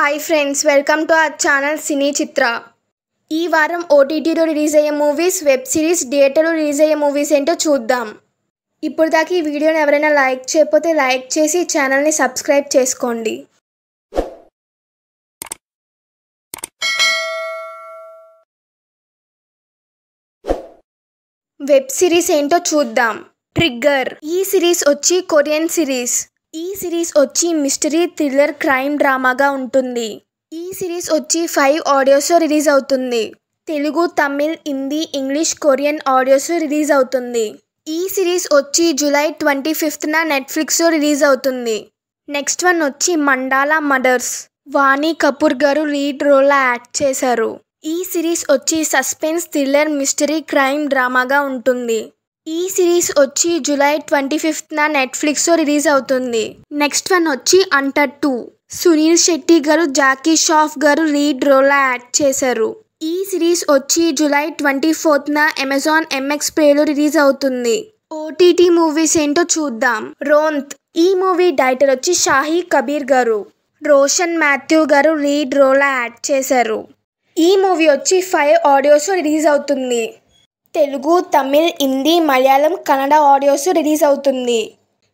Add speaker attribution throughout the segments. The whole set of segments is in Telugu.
Speaker 1: Hi friends, welcome to our channel Cine Chitra. ఈ వారం ఓటీటీలో రిలీజ్ అయ్యే మూవీస్, వెబ్ సిరీస్, థియేటర్లో రిలీజ్ అయ్యే మూవీస్ ఏంటో చూద్దాం. ఇప్పుడు దాకా ఈ వీడియోని ఎవరైనా లైక్ చేయకపోతే లైక్ చేసి ఛానల్ని సబ్స్క్రైబ్ చేసుకోండి. వెబ్ సిరీస్ ఏంటో చూద్దాం. ట్రిగ్గర్. ఈ సిరీస్ వచ్చి కొరియన్ సిరీస్. ఈ సిరీస్ వచ్చి మిస్టరీ, థ్రిల్లర్, క్రైమ్ డ్రామాగా ఉంటుంది. ఈ సిరీస్ వచ్చి 5 ఆడియోస్లో రిలీజ్ అవుతుంది. తెలుగు, తమిళ్, హిందీ, ఇంగ్లీష్, కొరియన్ ఆడియోస్లో రిలీజ్ అవుతుంది. ఈ సిరీస్ వచ్చి జూలై 25న నెట్ఫ్లిక్స్లో రిలీజ్ అవుతుంది. నెక్స్ట్ వన్ వచ్చి మండాలా మర్డర్స్. వాణి కపూర్ గారు లీడ్ రోల్లో యాక్ట్ చేశారు. ఈ సిరీస్ వచ్చి సస్పెన్స్, థ్రిల్లర్, మిస్టరీ, క్రైమ్ డ్రామాగా ఉంటుంది. ఈ సిరీస్ వచ్చి జూలై 25న నెట్ఫ్లిక్స్లో రిలీజ్ అవుతుంది. నెక్స్ట్ వన్ వచ్చి అంటర్ 2. సునీల్ శెట్టి గారు, జాకీ ష్రాఫ్ గారు లీడ్ రోల్లో యాక్ట్ చేశారు. ఈ సిరీస్ వచ్చి జూలై 24న అమెజాన్ MX ప్లేలో రిలీజ్ అవుతుంది. ఓటీటీ మూవీస్ ఏంటో చూద్దాం. రోంత్. ఈ మూవీ డైరెక్టర్ వచ్చి షాహీ కబీర్ గారు. రోషన్ మాథ్యూ గారు లీడ్ రోల్లో యాక్ట్ చేశారు. ఈ మూవీ వచ్చి 5 ఆడియోస్లో రిలీజ్ అవుతుంది. తెలుగు, తమిళ్, హిందీ, మలయాళం, కన్నడ ఆడియోస్ రిలీజ్ అవుతుంది.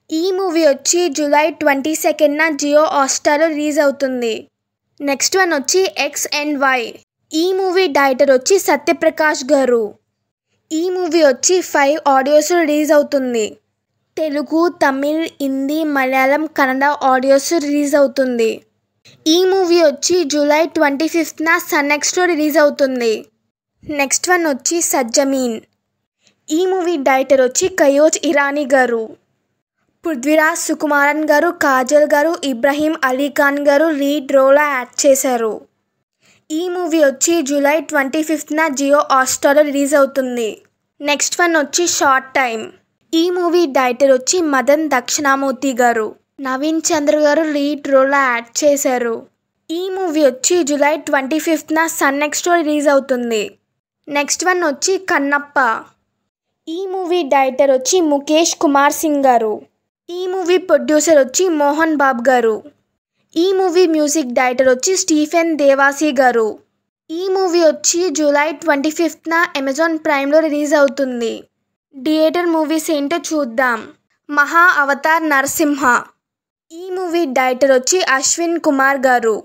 Speaker 1: ఈ మూవీ వచ్చి జూలై 22న జియో హాట్స్టార్లో రిలీజ్ అవుతుంది. నెక్స్ట్ వన్ వచ్చి XNY. ఈ మూవీ డైరెక్టర్ వచ్చి సత్యప్రకాష్ గారు. ఈ మూవీ వచ్చి 5 ఆడియోస్లో రిలీజ్ అవుతుంది. తెలుగు, తమిళ్, హిందీ, మలయాళం, కన్నడ ఆడియోస్ రిలీజ్ అవుతుంది. ఈ మూవీ వచ్చి జూలై 25న సన్నెక్స్లో రిలీజ్ అవుతుంది. నెక్స్ట్ వన్ వచ్చి సజ్జమీన్. ఈ మూవీ డైరెక్టర్ వచ్చి కయోజ్ ఇరానీ గారు. పృథ్వీరాజ్ సుకుమారన్ గారు, కాజల్ గారు, ఇబ్రహీం అలీ ఖాన్ గారు లీడ్ రోల్లో యాక్ట్ చేశారు. ఈ మూవీ వచ్చి జూలై 25న జియో హాట్స్టార్లో రిలీజ్ అవుతుంది. నెక్స్ట్ వన్ వచ్చి షార్ట్ టైమ్. ఈ మూవీ డైరెక్టర్ వచ్చి మదన్ దక్షిణామూర్తి గారు. నవీన్ చంద్ర గారు లీడ్ రోల్లో యాక్ట్ చేశారు. ఈ మూవీ వచ్చి జూలై 25న సన్నెక్స్లో రిలీజ్ అవుతుంది. నెక్స్ట్ వన్ వచ్చి కన్నప్ప. ఈ మూవీ డైరెక్టర్ వచ్చి ముఖేష్ కుమార్ సింగ్ గారు. ఈ మూవీ ప్రొడ్యూసర్ వచ్చి మోహన్ బాబు గారు. ఈ మూవీ మ్యూజిక్ డైరెక్టర్ వచ్చి స్టీఫెన్ దేవాసి గారు. ఈ మూవీ వచ్చి జూలై 25న అమెజాన్ ప్రైమ్లో రిలీజ్ అవుతుంది. థియేటర్ మూవీస్ ఏంటో చూద్దాం. మహా అవతార్ నరసింహ. ఈ మూవీ డైరెక్టర్ వచ్చి అశ్విన్ కుమార్ గారు.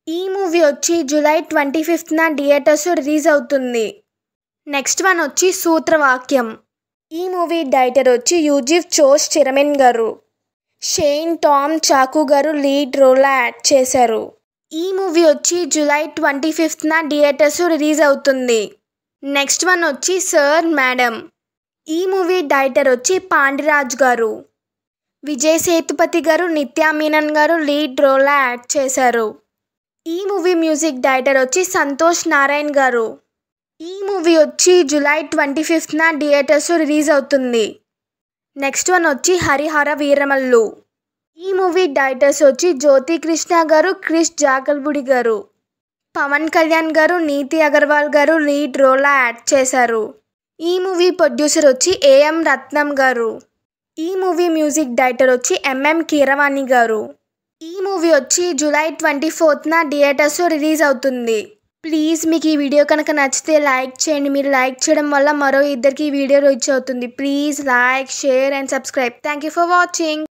Speaker 1: ఈ మూవీ వచ్చి జూలై 25న థియేటర్స్లో రిలీజ్ అవుతుంది. నెక్స్ట్ వన్ వచ్చి సూత్రవాక్యం. ఈ మూవీ డైరెక్టర్ వచ్చి యూజిఫ్ చోస్ చిరమెన్ గారు. షేన్ టామ్ చాకు గారు లీడ్ రోల్లో యాక్ట్ చేశారు. ఈ మూవీ వచ్చి జూలై 25న థియేటర్స్లో రిలీజ్ అవుతుంది. నెక్స్ట్ వన్ వచ్చి సర్ మేడం. ఈ మూవీ డైరెక్టర్ వచ్చి పాండిరాజ్ గారు. విజయ్ సేతుపతి గారు, నిత్యా మీనన్ గారు లీడ్ రోల్లో యాక్ట్ చేశారు. ఈ మూవీ మ్యూజిక్ డైరెక్టర్ వచ్చి సంతోష్ నారాయణ్ గారు. ఈ మూవీ వచ్చి జూలై 25న థియేటర్స్లో రిలీజ్ అవుతుంది. నెక్స్ట్ వన్ వచ్చి హరిహర వీరమల్లు. ఈ మూవీ డైరెక్టర్స్ వచ్చి జ్యోతి కృష్ణ గారు, క్రిష్ జాకల్బుడి గారు. పవన్ కళ్యాణ్ గారు, నీతి అగర్వాల్ గారు లీడ్ రోల్లో యాక్ట్ చేశారు. ఈ మూవీ ప్రొడ్యూసర్ వచ్చి AM రత్నం గారు. ఈ మూవీ మ్యూజిక్ డైరెక్టర్ వచ్చి MM కీరవాణి గారు. ఈ మూవీ వచ్చి జూలై 24న థియేటర్స్లో రిలీజ్ అవుతుంది. ప్లీజ్ మీకు ఈ వీడియో కనుక నచ్చితే లైక్ చేయండి. మీరు లైక్ చేయడం వల్ల మరో ఇద్దరికి ఈ వీడియో రీచ్ అవుతుంది. Please like, share and subscribe. Thank you for watching.